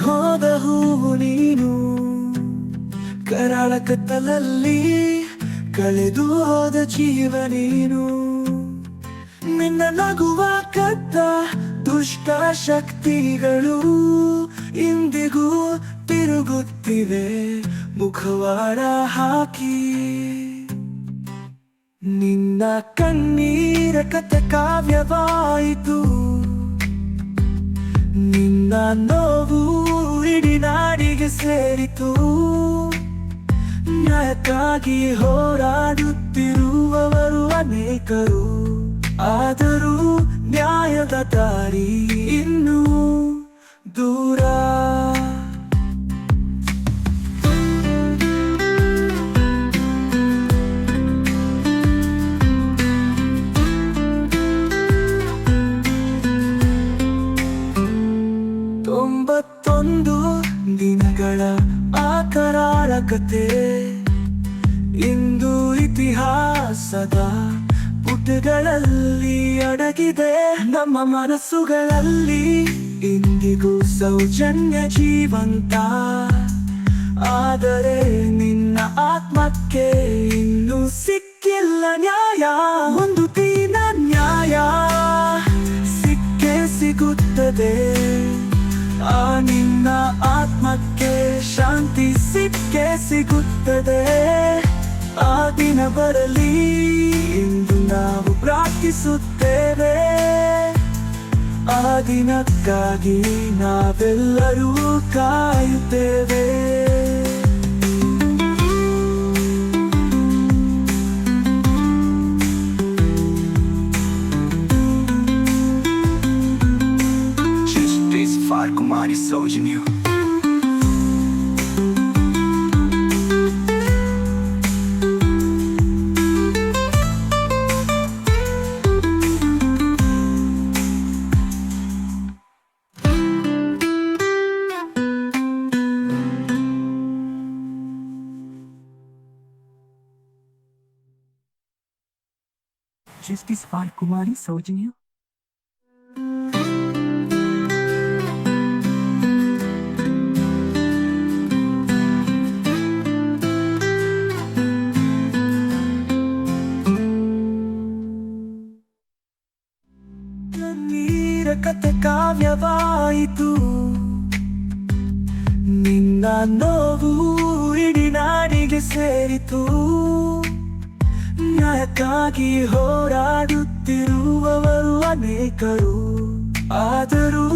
ಹೋದ ಹೂವು ನೀನು, ಕರಾಳ ಕತ್ತಲಲ್ಲಿ ಕಳೆದು ಹೋದ ಜೀವ ನೀನು. ನಿನ್ನ ನಗುವ ಕದ್ದ ದುಷ್ಟ ಶಕ್ತಿಗಳು ಇಂದಿಗೂ ತಿರುಗುತ್ತಿವೆ ಮುಖವಾಡ ಹಾಕಿ. ನಿನ್ನ ಕಣ್ಣೀರ ಕಥೆ ಕಾವ್ಯವಾಯಿತು, ನಿನ್ನ ನೋವು ಇಡೀ ನಾಡಿಗೆ ಸೇರಿತು. ನ್ಯಾಯಕ್ಕಾಗಿ ಹೋರಾಡುತ್ತಿರುವವರು ಅನೇಕರು, ಆದರೂ ನ್ಯಾಯದ ದಾರಿ ಇನ್ನೂ ದೂರ. ತೊಂಬತ್ತೊಂದು ದಿನಗಳ ಆ ಕರಾಳ ಕಥೆ ಇಂದು ಇತಿಹಾಸದ ಪುಟಗಳಲ್ಲಿ ಅಡಗಿದೆ. ನಮ್ಮ ಮನಸ್ಸುಗಳಲ್ಲಿ ಇಂದಿಗೂ ಸೌಜನ್ಯ ಜೀವಂತ, ಆದರೆ ನಿನ್ನ ಆತ್ಮಕ್ಕೆ ಇನ್ನೂ ಸಿಕ್ಕಿಲ್ಲ ನ್ಯಾಯ. ಒಂದು ದಿನ ನ್ಯಾಯ ಸಿಕ್ಕೇ ಸಿಗುತ್ತದೆ, ಆ ನಿನ್ನ ಆತ್ಮಕ್ಕೆ ಶಾಂತಿ ಸಿಕ್ಕೇ ಸಿಗುತ್ತದೆ. ಆ ದಿನ ಬರಲಿ ಎಂದು ನಾವು ಪ್ರಾರ್ಥಿಸುತ್ತೇವೆ, ಆ ದಿನಕ್ಕಾಗಿ ನಾವೆಲ್ಲರೂ ಕಾಯುತ್ತೇವೆ. Justice for Kumari Sojanya. Justice for Kumari Sojanya. ನೀರ ಕಥೆ ಕಾವ್ಯವಾಯಿತು, ನಿನ್ನ ನೋವು ಇಡೀ ನಾಡಿಗೆ ಸೇರಿತು. ನ್ಯಾಯಕ್ಕಾಗಿ ಹೋರಾಡುತ್ತಿರುವವರು ಅನೇಕರು, ಆದರೂ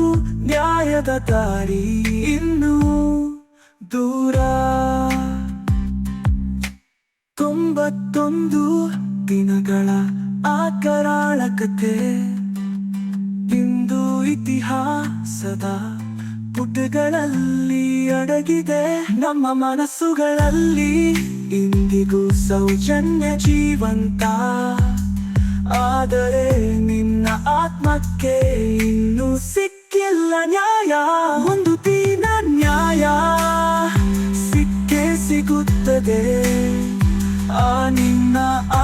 ನ್ಯಾಯದ ದಾರಿ ಇನ್ನೂ ದೂರ. 91 ದಿನಗಳ ಆ ಕರಾಳ ಕಥೆ ಇಂದು ಇತಿಹಾಸದ ಪುಟಗಳಲ್ಲಿ ಅಡಗಿದೆ. ನಮ್ಮ ಮನಸ್ಸುಗಳಲ್ಲಿ ಇಂದಿಗೂ ಸೌಜನ್ಯ ಜೀವಂತ, ಆದರೆ ನಿನ್ನ ಆತ್ಮಕ್ಕೆ ಇನ್ನೂ ಸಿಕ್ಕಿಲ್ಲ ನ್ಯಾಯ. ಒಂದು ದಿನ ನ್ಯಾಯ ಸಿಕ್ಕೇ ಸಿಗುತ್ತದೆ, ಆ ನಿನ್ನ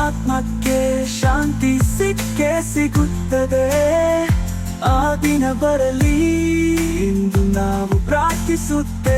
ಆತ್ಮಕ್ಕೆ ಶಾಂತಿ ಸಿಕ್ಕೇ ಸಿಗುತ್ತದೆ. ಆ ದಿನ ಬರಲಿ ಎಂದು ನಾವು ಪ್ರಾರ್ಥಿಸುತ್ತೇವೆ,